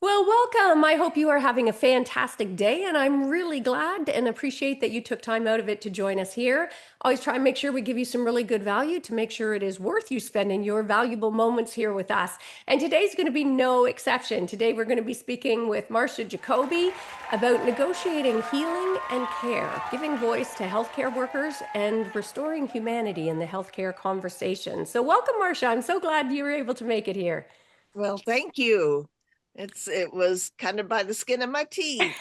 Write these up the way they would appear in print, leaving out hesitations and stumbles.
Well, welcome. I hope you are having a fantastic day, and I'm really glad and appreciate that you took time out of it to join us here. Always try and make sure we give you some really good value to make sure it is worth you spending your valuable moments here with us. And today's going to be no exception. Today, we're going to be speaking with Marcia Jacobi about negotiating healing and care, giving voice to healthcare workers, and restoring humanity in the healthcare conversation. So, welcome, Marcia. I'm so glad you were able to make it here. Well, thank you. It was kind of by the skin of my teeth.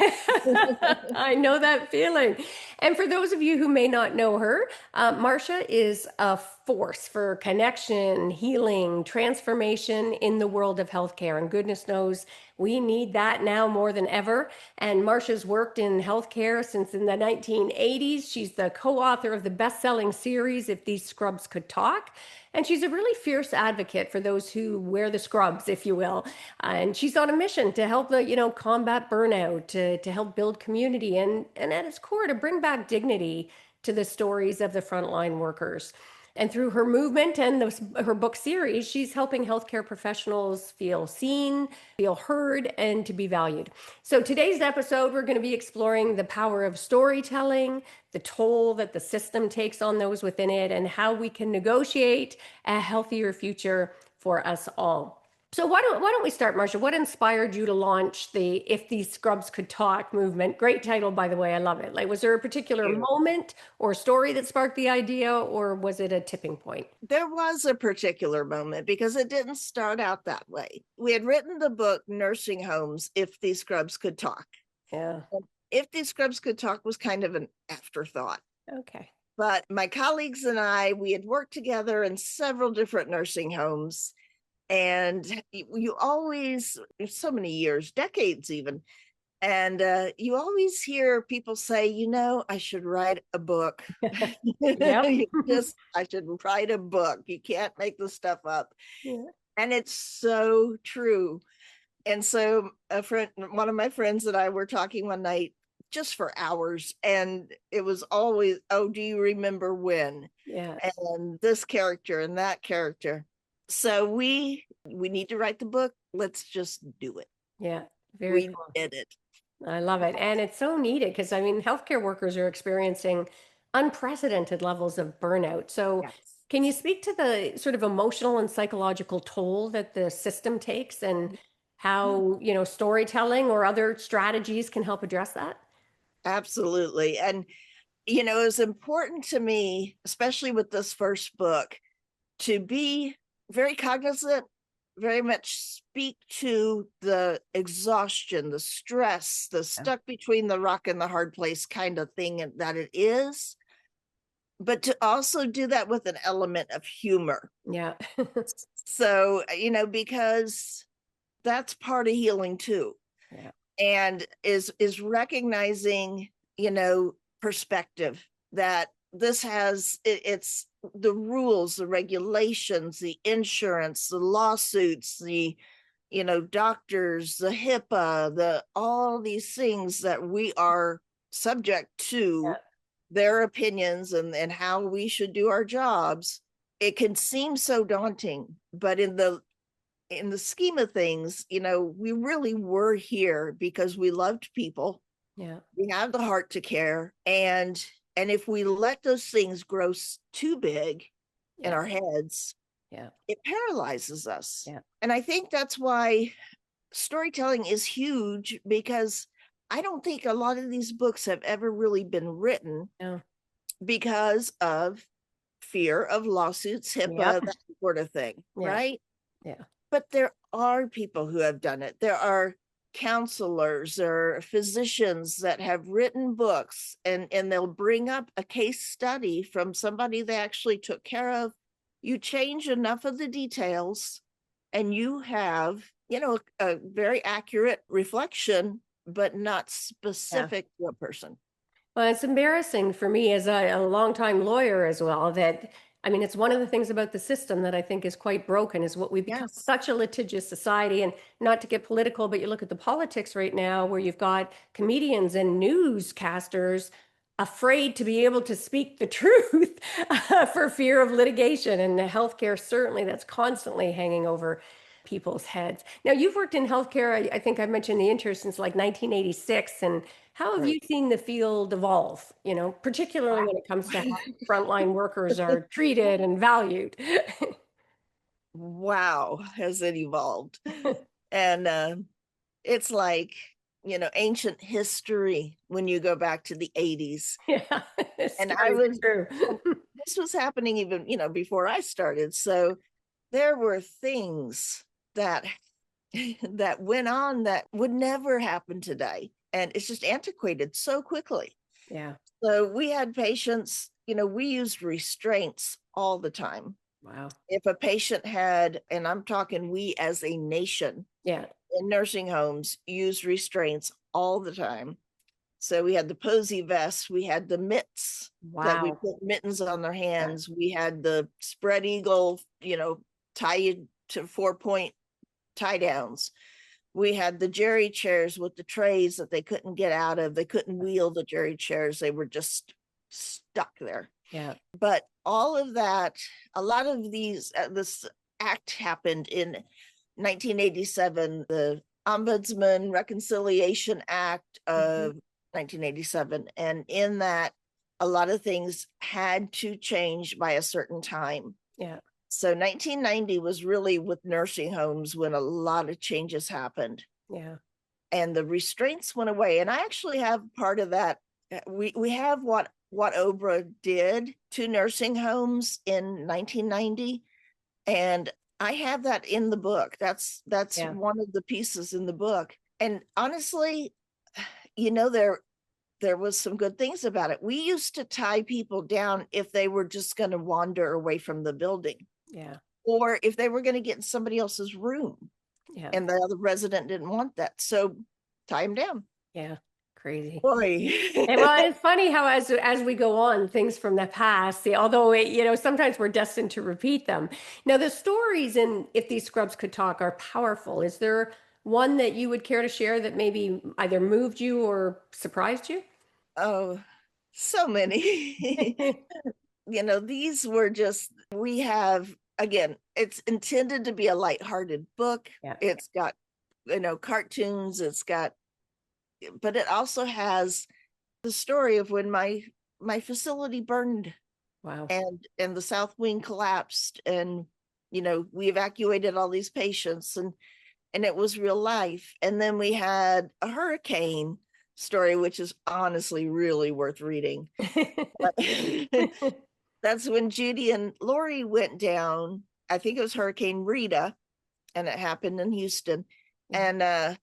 I know that feeling. And for those of you who may not know her, Marcia is a force for connection, healing, transformation in the world of healthcare. And goodness knows we need that now more than ever. And Marcia's worked in healthcare since in the 1980s. She's the co-author of the best-selling series, If These Scrubs Could Talk. And she's a really fierce advocate for those who wear the scrubs, if you will. And she's on a mission to help combat burnout, to help build community, and at its core, to bring back dignity to the stories of the frontline workers. And through her movement and her book series, she's helping healthcare professionals feel seen, feel heard, and to be valued. So today's episode, we're going to be exploring the power of storytelling, the toll that the system takes on those within it, and how we can negotiate a healthier future for us all. So why don't we start, Marcia? What inspired you to launch the If These Scrubs Could Talk movement? Great title, by the way. I love it. Like, was there a particular You. moment or story that sparked the idea, or was it a tipping point? There was a particular moment because it didn't start out that way. We had written the book Nursing Homes, If These Scrubs Could Talk. Yeah. And If These Scrubs Could Talk was kind of an afterthought. Okay. But my colleagues and I, we had worked together in several different nursing homes. And you always, so many years, decades even, and you always hear people say, I should write a book. Yep. I should write a book. You can't make this stuff up. Yeah. And it's so true. And so one of my friends and I were talking one night just for hours, and it was always, oh, do you remember when? Yeah. And this character and that character. So we need to write the book. Let's just do it. Yeah. Very We cool. did it. I love it. And it's so needed because I mean, healthcare workers are experiencing unprecedented levels of burnout. So, Yes. can you speak to the sort of emotional and psychological toll that the system takes and how, storytelling or other strategies can help address that? Absolutely. And it was important to me, especially with this first book, to be very cognizant, very much speak to the exhaustion, the stress, the stuck between the rock and the hard place kind of thing that it is, but to also do that with an element of humor. Yeah. So, because that's part of healing too. Yeah. And is recognizing, perspective that this has it's the rules, the regulations, the insurance, the lawsuits, the doctors, the HIPAA, the all these things that we are subject to, Yeah. their opinions and how we should do our jobs. It can seem so daunting, but in the scheme of things, we really were here because we loved people. Yeah. We have the heart to care, and if we let those things grow too big in Yeah. our heads, Yeah. it paralyzes us. Yeah. And I think that's why storytelling is huge, because I don't think a lot of these books have ever really been written Yeah. because of fear of lawsuits, HIPAA, Yep. that sort of thing, Yeah. right? Yeah. But there are people who have done it. There are counselors or physicians that have written books, and they'll bring up a case study from somebody they actually took care of. You change enough of the details and you have, a very accurate reflection, but not Yeah. specific to a person. Well, it's embarrassing for me as a longtime lawyer as well that I mean, it's one of the things about the system that I think is quite broken is what we've become Yes. such a litigious society. And not to get political, but you look at the politics right now where you've got comedians and newscasters afraid to be able to speak the truth for fear of litigation. And the healthcare, certainly, that's constantly hanging over people's heads. Now, you've worked in healthcare, I think I mentioned the intern since like 1986. And how have Right. you seen the field evolve, particularly when it comes to how frontline workers are treated and valued? Wow, has it evolved? And it's like, ancient history when you go back to the 80s. Yeah, And stories are true. this was happening even, before I started. So there were things that that went on that would never happen today. And it's just antiquated so quickly. Yeah. So we had patients, we used restraints all the time. Wow. If a patient had, and I'm talking we as a nation Yeah. in nursing homes, use restraints all the time. So we had the posy vests, we had the mitts that we Wow. put mittens on their Yeah. hands, we had the spread eagle, tie to 4-point tie downs. We had the jerry chairs with the trays that they couldn't get out of. They couldn't wheel the jerry chairs. They were just stuck there. Yeah. But all of that, a lot of this act happened in 1987, the Ombudsman Reconciliation Act Mhm. of 1987. And in that, a lot of things had to change by a certain time. Yeah. So 1990 was really with nursing homes when a lot of changes happened. Yeah. And the restraints went away. And I actually have part of that. We have what OBRA did to nursing homes in 1990. And I have that in the book. That's Yeah. one of the pieces in the book. And honestly, there was some good things about it. We used to tie people down if they were just going to wander away from the building. Yeah. Or if they were going to get in somebody else's room Yeah. and the other resident didn't want that. So tie them down. Yeah. Crazy. Boy. And well, it's funny how as we go on, things from the past, although sometimes we're destined to repeat them. Now, the stories in If These Scrubs Could Talk are powerful. Is there one that you would care to share that maybe either moved you or surprised you? Oh, so many. These were just, we have, again, it's intended to be a lighthearted book. Yeah. It's got, cartoons, but it also has the story of when my facility burned Wow. and the south wing collapsed, and we evacuated all these patients, and it was real life. And then we had a hurricane story, which is honestly really worth reading. That's when Judy and Lori went down. I think it was Hurricane Rita, and it happened in Houston. And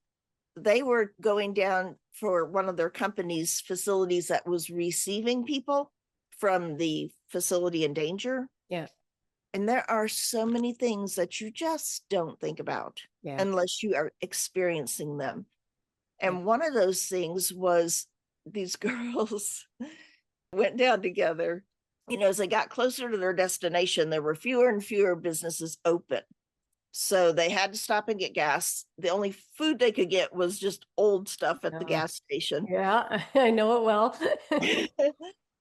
they were going down for one of their company's facilities that was receiving people from the facility in danger. Yeah. And there are so many things that you just don't think about unless you are experiencing them. And one of those things was these girls went down together. As they got closer to their destination, there were fewer and fewer businesses open. So they had to stop and get gas. The only food they could get was just old stuff at the gas station. Yeah, I know it well.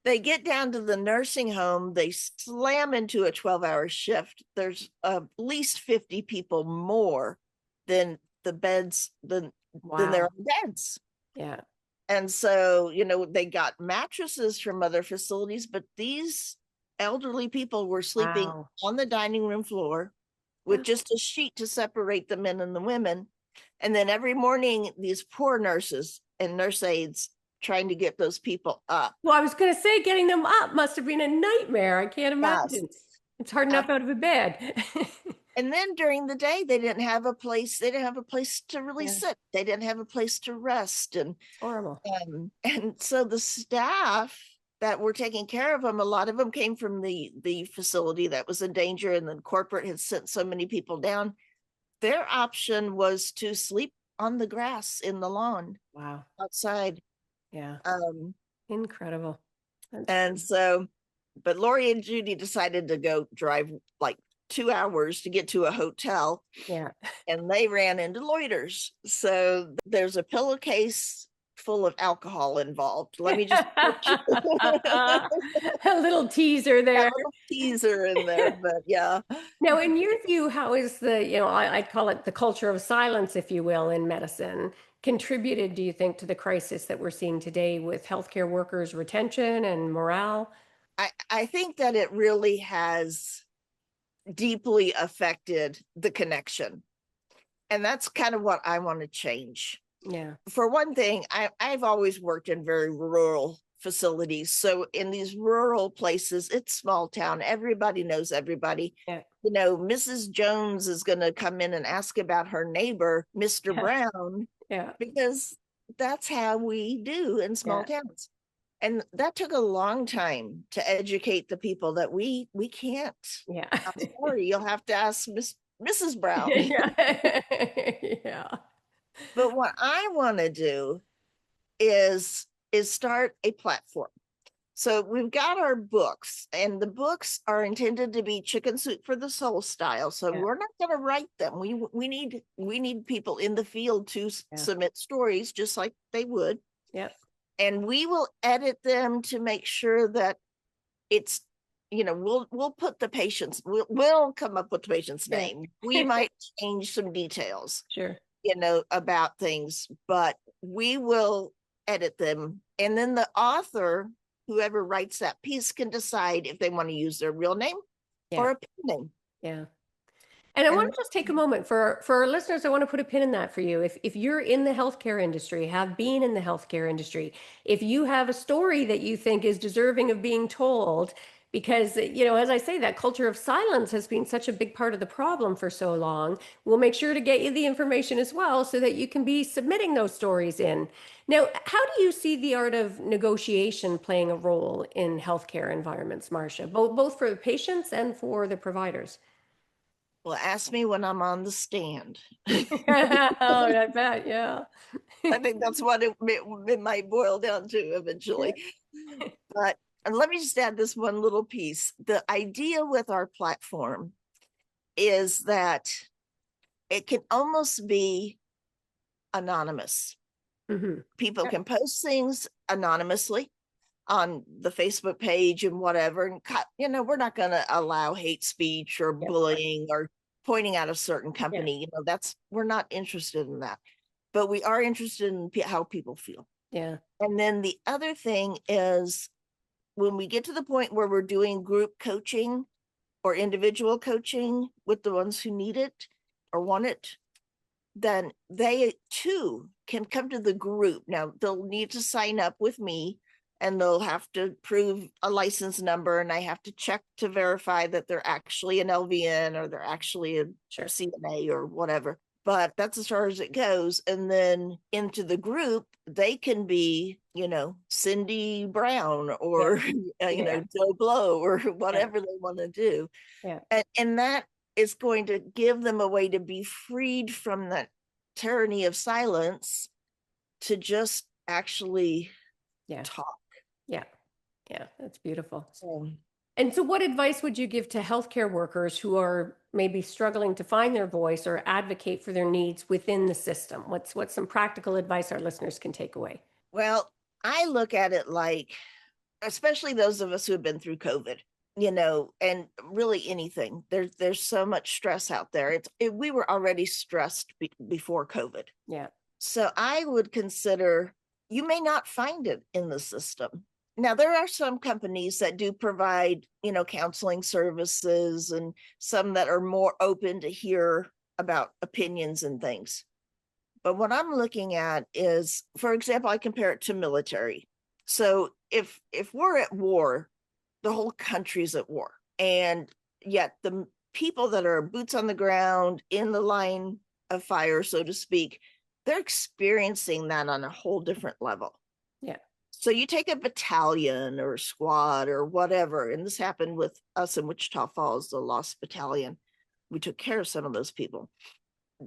They get down to the nursing home. They slam into a 12-hour shift. There's at least 50 people more than the beds, than their own beds. Yeah. And so, they got mattresses from other facilities, but these elderly people were sleeping on the dining room floor with just a sheet to separate the men and the women. And then every morning, these poor nurses and nurse aides trying to get those people up. Well, I was going to say getting them up must have been a nightmare. I can't imagine. Yes. It's hard enough out of a bed. And then during the day, they didn't have a place to really sit. They didn't have a place to rest. And horrible. And so the staff that were taking care of them, a lot of them came from the facility that was in danger, and then corporate had sent so many people down. Their option was to sleep on the grass in the lawn. Wow. Outside. Yeah. Incredible. And so, but Lori and Judy decided to go drive like 2 hours to get to a hotel. Yeah. And they ran into loiters. So there's a pillowcase full of alcohol involved. Let me just put you A little teaser a there. little teaser in there, but yeah. Now, in your view, how is I'd call it the culture of silence, if you will, in medicine, contributed, do you think, to the crisis that we're seeing today with healthcare workers' retention and morale? I think that it really has deeply affected the connection. And that's kind of what I want to change. Yeah, For one thing, I've always worked in very rural facilities. So in these rural places, it's small town. Everybody knows everybody. yeah, Mrs. Jones is going to come in and ask about her neighbor, Mr. yeah, Brown, yeah, because that's how we do in small yeah, towns. And that took a long time to educate the people that we can't. yeah. I'm sorry, you'll have to ask Mrs. Brown. Yeah. Yeah. But what I want to do is start a platform. So we've got our books, and the books are intended to be chicken soup for the soul style. So Yeah. we're not going to write them. We need people in the field to Yeah. submit stories just like they would, Yeah. and we will edit them to make sure that it's we'll put the patient's we'll come up with the patient's Yeah. name. We might change some details Sure. about things, but we will edit them. And then the author, whoever writes that piece, can decide if they want to use their real name Yeah. or a pen name. Yeah. And I want And to just take a moment for our listeners. I want to put a pin in that for you. If you're in the healthcare industry, have been in the healthcare industry, if you have a story that you think is deserving of being told, because as I say, that culture of silence has been such a big part of the problem for so long, we'll make sure to get you the information as well so that you can be submitting those stories in. Now, how do you see the art of negotiation playing a role in healthcare environments, Marcia, both for the patients and for the providers? well, ask me when I'm on the stand. Oh, I bet, yeah. I think that's what it might boil down to eventually. But and let me just add this one little piece. The idea with our platform is that it can almost be anonymous. Hmm. People can post things anonymously on the Facebook page and whatever. And, we're not going to allow hate speech or Yeah, bullying or pointing out a certain yeah, company. We're not interested in that. But we are interested in how people feel. yeah, And then the other thing is when we get to the point where we're doing group coaching or individual coaching with the ones who need it or want it, then they too can come to the group. Now they'll need to sign up with me and they'll have to prove a license number, and I have to check to verify that they're actually an LVN or they're actually a sure. CNA or whatever. But that's as far as it goes. And then into the group, they can be, Cindy Brown Yeah, or, yeah, Joe Blow or yeah, whatever they want to do. yeah, And that is going to give them a way to be freed from that tyranny of silence to just actually yeah, talk. yeah, yeah. That's beautiful. So, And so, what advice would you give to healthcare workers who are maybe struggling to find their voice or advocate for their needs within the system? What's some practical advice our listeners can take away? well, I look at it like, especially those of us who have been through COVID, and really anything. There's so much stress out there. We were already stressed before COVID. Yeah, So I would consider you may not find it in the system. Now, there are some companies that do provide, counseling services and some that are more open to hear about opinions and things. But what I'm looking at is, for example, I compare it to military. So if we're at war, the whole country's at war. And yet the people that are boots on the ground in the line of fire, so to speak, they're experiencing that on a whole different level. yeah, So you take a battalion or a squad or whatever, and this happened with us in Wichita Falls, the Lost Battalion. We took care of some of those people.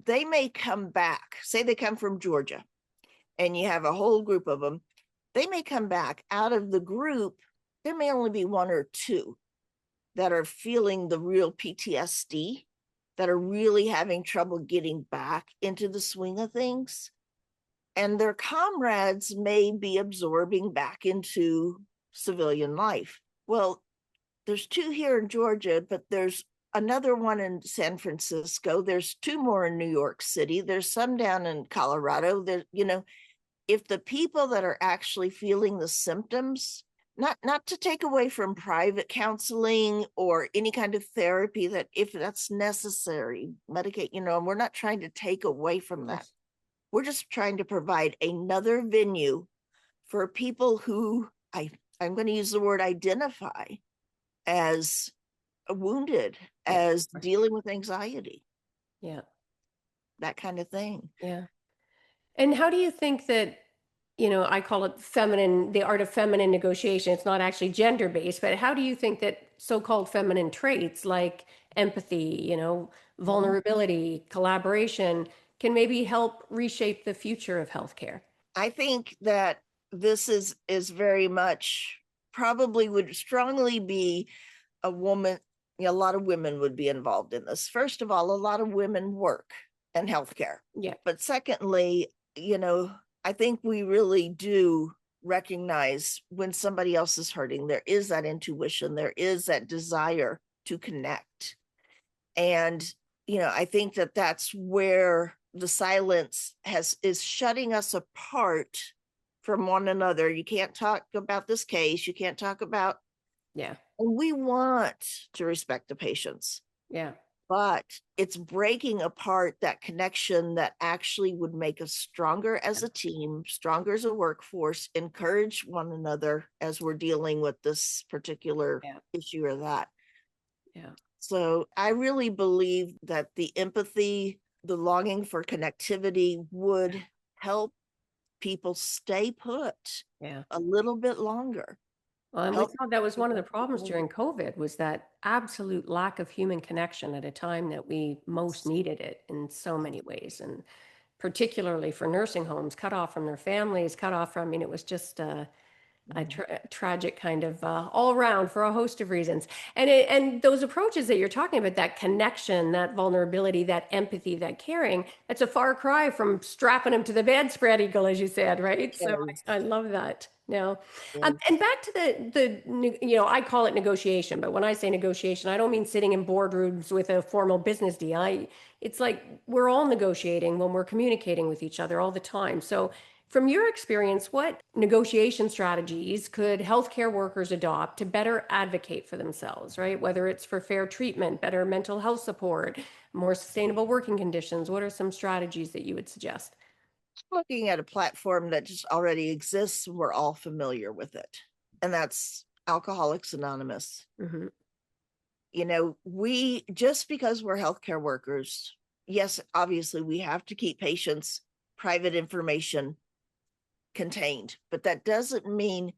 They may come back, say they come from Georgia, and you have a whole group of them. They may come back out of the group. There may only be one or two that are feeling the real PTSD, that are really having trouble getting back into the swing of things. and their comrades may be absorbing back into civilian life. Well, there's two here in Georgia, but there's another one in San Francisco. There's two more in New York City. There's some down in Colorado. There, if the people that are actually feeling the symptoms, not to take away from private counseling or any kind of therapy, that if that's necessary, medicate, we're not trying to take away from that. We're just trying to provide another venue for people who I'm going to use the word identify as wounded, Yeah. as dealing with anxiety, Yeah. that kind of thing. Yeah. And how do you think that, I call it feminine, the art of feminine negotiation. It's not actually gender based, but how do you think that so-called feminine traits like empathy, vulnerability, collaboration can maybe help reshape the future of healthcare? I think that this is very much, probably would strongly be a woman. A lot of women would be involved in this. First of all, a lot of women work in healthcare. Yeah. But secondly, I think we really do recognize when somebody else is hurting. There is that intuition, there is that desire to connect. And, I think that that's where the silence is shutting us apart from one another. You can't talk about this case. You can't talk about, Yeah. and we want to respect the patients. Yeah. But it's breaking apart that connection that actually would make us stronger as a team, stronger as a workforce, encourage one another as we're dealing with this particular issue or that. Yeah. So I really believe that the empathy, the longing for connectivity would help people stay put a little bit longer. Well, and we thought that was one of the problems during COVID was that absolute lack of human connection at a time that we most needed it in so many ways. And particularly for nursing homes, cut off from their families, cut off from, it was just tragic kind of all around for a host of reasons. And those approaches that you're talking about, that connection, that vulnerability, that empathy, that caring, that's a far cry from strapping them to the bedspread eagle, as you said, right? So I love that. Now, and back to I call it negotiation, but when I say negotiation, I don't mean sitting in boardrooms with a formal business deal. It's like we're all negotiating when we're communicating with each other all the time. So from your experience, what negotiation strategies could healthcare workers adopt to better advocate for themselves, right? Whether it's for fair treatment, better mental health support, more sustainable working conditions, what are some strategies that you would suggest? Looking at a platform that just already exists, we're all familiar with it, and that's Alcoholics Anonymous. Mm-hmm. We, just because we're healthcare workers, yes, obviously we have to keep patients' private information contained, but that doesn't mean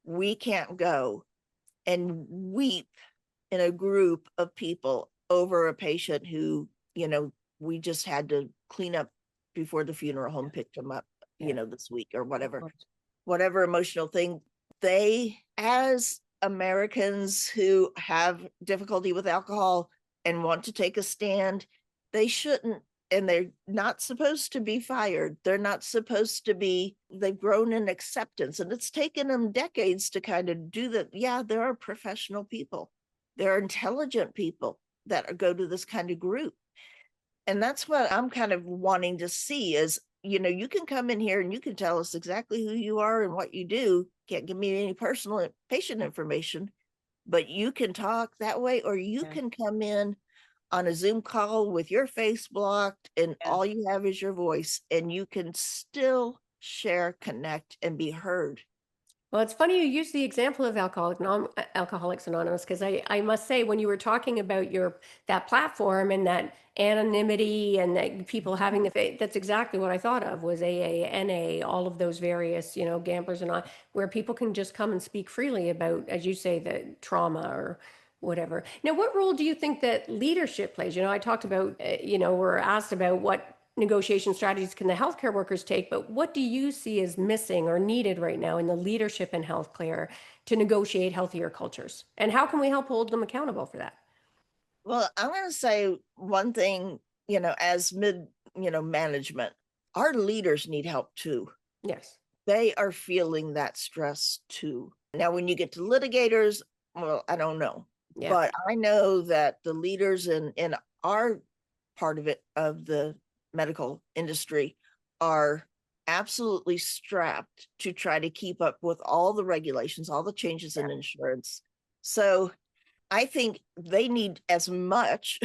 we can't go and weep in a group of people over a patient who, we just had to clean up before the funeral home picked them up, this week or whatever emotional thing. They, as Americans who have difficulty with alcohol and want to take a stand, they shouldn't, and they're not supposed to be fired. They're not supposed to be, they've grown in acceptance, and it's taken them decades to kind of do that. Yeah, there are professional people. There are intelligent people that go to this kind of group. And that's what I'm kind of wanting to see is, you can come in here and you can tell us exactly who you are and what you do. Can't give me any personal patient information, but you can talk that way, or you can come in on a Zoom call with your face blocked and all you have is your voice, and you can still share, connect, and be heard. Well, it's funny you use the example of Alcoholics Anonymous, because I must say, when you were talking about that platform and that anonymity and that people having the faith, that's exactly what I thought of was AA, NA, all of those various, gamblers and all, where people can just come and speak freely about, as you say, the trauma or whatever. Now, what role do you think that leadership plays? I talked about, we're asked about what negotiation strategies can the healthcare workers take, but what do you see as missing or needed right now in the leadership in healthcare to negotiate healthier cultures? And how can we help hold them accountable for that? Well, I'm going to say one thing, as management, our leaders need help too. Yes. They are feeling that stress too. Now, when you get to litigators, well, I don't know, Yeah. but I know that the leaders in our part of it, of the medical industry, are absolutely strapped to try to keep up with all the regulations, all the changes Yeah. in insurance. So I think they need as much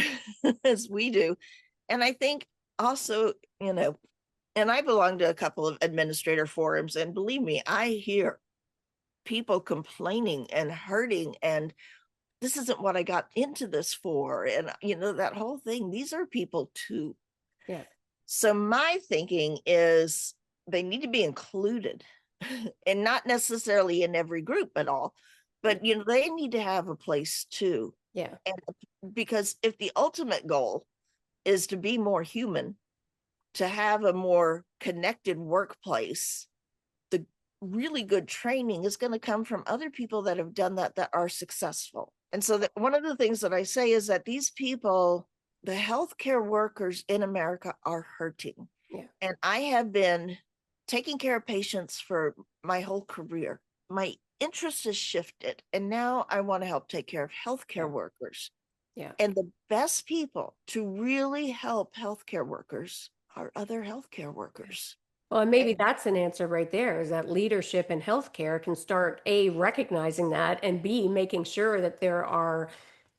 as we do. And I think also, and I belong to a couple of administrator forums, and believe me, I hear people complaining and hurting, and this isn't what I got into this for. And, that whole thing, these are people too. Yeah. So my thinking is they need to be included and not necessarily in every group at all, but, they need to have a place too. Yeah. And because if the ultimate goal is to be more human, to have a more connected workplace, the really good training is going to come from other people that have done that are successful. And so one of the things that I say is that these people, the healthcare workers in America, are hurting. Yeah. And I have been taking care of patients for my whole career. My interest has shifted, and now I want to help take care of healthcare Yeah. workers. Yeah. And the best people to really help healthcare workers are other healthcare workers. Well, and maybe And that's an answer right there, is that leadership in healthcare can start A, recognizing that, and B, making sure that there are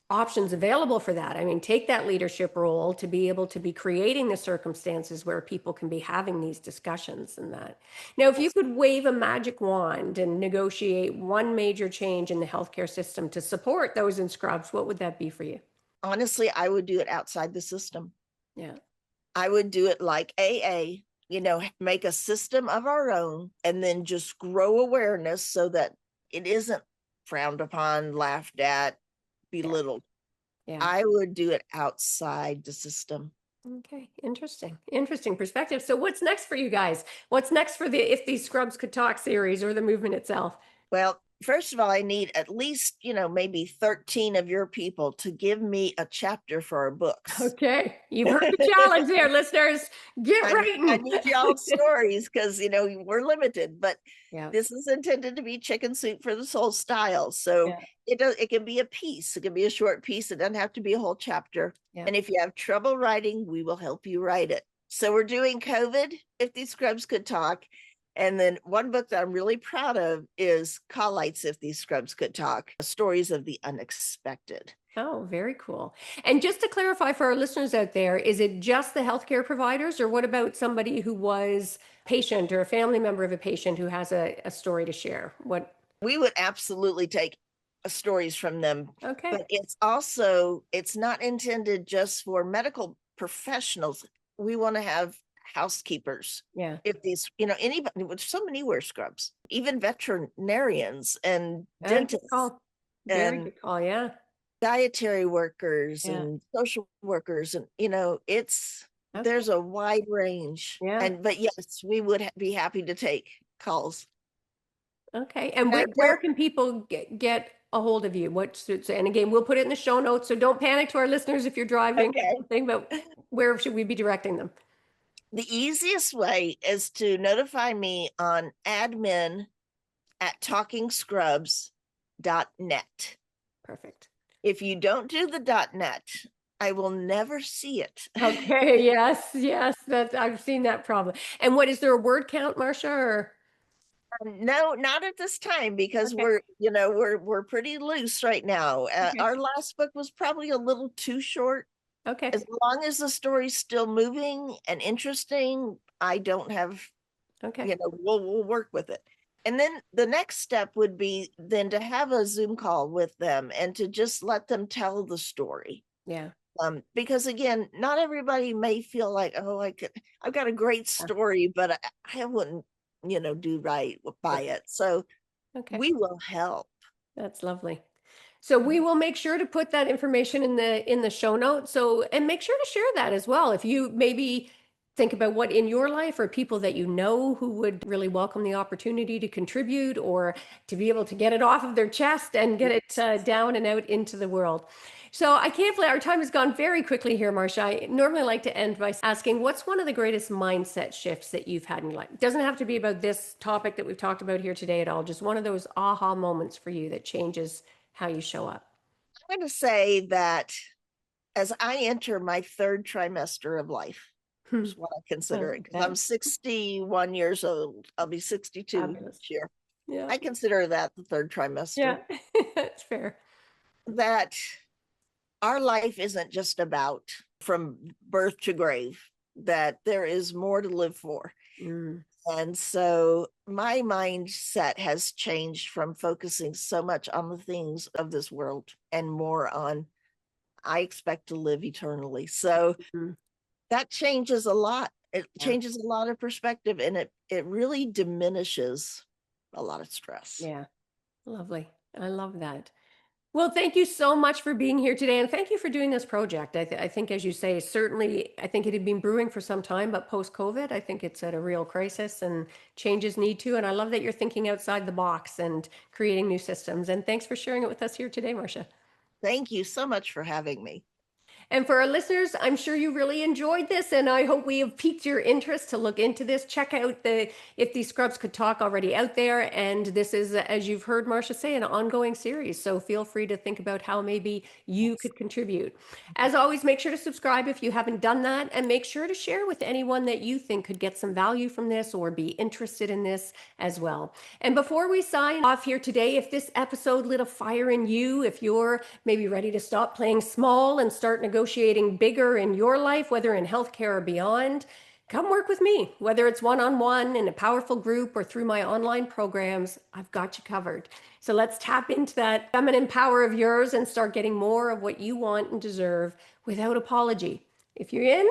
options available for that. I mean, take that leadership role to be able to be creating the circumstances where people can be having these discussions and that. Now, if you could wave a magic wand and negotiate one major change in the healthcare system to support those in scrubs, what would that be for you? honestly, I would do it outside the system. Yeah. I would do it like AA, make a system of our own and then just grow awareness so that it isn't frowned upon, laughed at, Yeah. belittled. Yeah. I would do it outside the system. Okay. Interesting. Interesting perspective. So what's next for you guys? What's next for the If These Scrubs Could Talk series or the movement itself? Well, first of all, I need at least, maybe 13 of your people to give me a chapter for our books. Okay. You've heard the challenge there, listeners. Get I writing. need y'all's stories because we're limited, but Yeah. this is intended to be chicken soup for the soul style. So Yeah. it can be a piece, it can be a short piece, it doesn't have to be a whole chapter. Yeah. And if you have trouble writing, we will help you write it. So we're doing COVID, If These Scrubs Could Talk. And then one book that I'm really proud of is Call Lights, If These Scrubs Could Talk, Stories of the Unexpected. Oh, very cool. And just to clarify for our listeners out there, is it just the healthcare providers, or what about somebody who was a patient or a family member of a patient who has a story to share? What? We would absolutely take stories from them, Okay. but it's not intended just for medical professionals. We want to have housekeepers. Yeah. If these, anybody, with so many wear scrubs, even veterinarians and Good dentists call. Very and good call. Yeah. dietary workers Yeah. and social workers. And, Okay. there's a wide range. Yeah. But yes, we would be happy to take calls. Okay. And And I where don't, can people get a hold of you? And again, we'll put it in the show notes. So don't panic to our listeners if you're driving or okay. something, but where should we be directing them? The easiest way is to notify me on admin@talkingscrubs.net. Perfect. If you don't do the .net, I will never see it. Okay. Yes. Yes. I've seen that problem. And what is there a word count, Marcia? Or No, not at this time because okay. we're pretty loose right now. Okay. Our last book was probably a little too short. Okay. As long as the story's still moving and interesting, I don't have, Okay. we'll work with it. And then the next step would be then to have a Zoom call with them and to just let them tell the story. Yeah. Because again, not everybody may feel like, oh, I've got a great story, but I wouldn't, do right by it. So Okay. we will help. That's lovely. So we will make sure to put that information in the show notes. So, and make sure to share that as well. If you maybe think about what in your life or people that you know who would really welcome the opportunity to contribute or to be able to get it off of their chest and get it down and out into the world. So I can't believe our time has gone very quickly here, Marcia. I normally like to end by asking, what's one of the greatest mindset shifts that you've had in your life? It doesn't have to be about this topic that we've talked about here today at all. Just one of those aha moments for you that changes how you show up. I'm going to say that as I enter my third trimester of life, Hmm. is what I I consider it, like because that. I'm 61 years old. I'll be 62 Fabulous. this year. Yeah. I consider that the third trimester. Yeah. That's fair. That our life isn't just about from birth to grave, that there is more to live for. Mm. And so my mindset has changed from focusing so much on the things of this world and more on, I expect to live eternally. So Mm. that changes a lot. It Yeah. changes a lot of perspective, and it really diminishes a lot of stress. Yeah. Lovely. I love that. Well, thank you so much for being here today, and thank you for doing this project. I think, as you say, certainly, I think it had been brewing for some time, but post-COVID, I think it's at a real crisis and changes need to. And I love that you're thinking outside the box and creating new systems. And thanks for sharing it with us here today, Marcia. Thank you so much for having me. And for our listeners, I'm sure you really enjoyed this, and I hope we have piqued your interest to look into this. Check out the If These Scrubs Could Talk already out there. And this is, as you've heard Marcia say, an ongoing series. So feel free to think about how maybe you Yes. could contribute. As always, make sure to subscribe if you haven't done that, and make sure to share with anyone that you think could get some value from this or be interested in this as well. And before we sign off here today, if this episode lit a fire in you, if you're maybe ready to stop playing small and start negotiating bigger in your life, whether in healthcare or beyond, come work with me. Whether it's one-on-one in a powerful group or through my online programs, I've got you covered. So let's tap into that feminine power of yours and start getting more of what you want and deserve without apology. If you're in,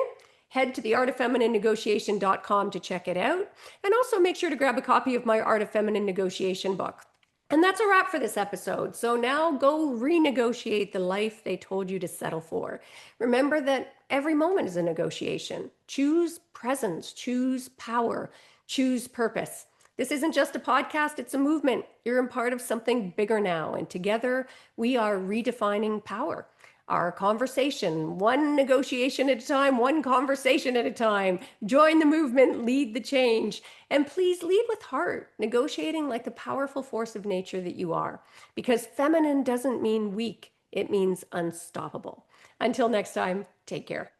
head to theartoffemininenegotiation.com to check it out. And also make sure to grab a copy of my Art of Feminine Negotiation book. And that's a wrap for this episode. So now go renegotiate the life they told you to settle for. Remember that every moment is a negotiation. Choose presence, choose power, choose purpose. This isn't just a podcast, it's a movement. You're a part of something bigger now. And together we are redefining power. Our conversation, one negotiation at a time, one conversation at a time. Join the movement, lead the change. And please lead with heart, negotiating like the powerful force of nature that you are. Because feminine doesn't mean weak, it means unstoppable. Until next time, take care.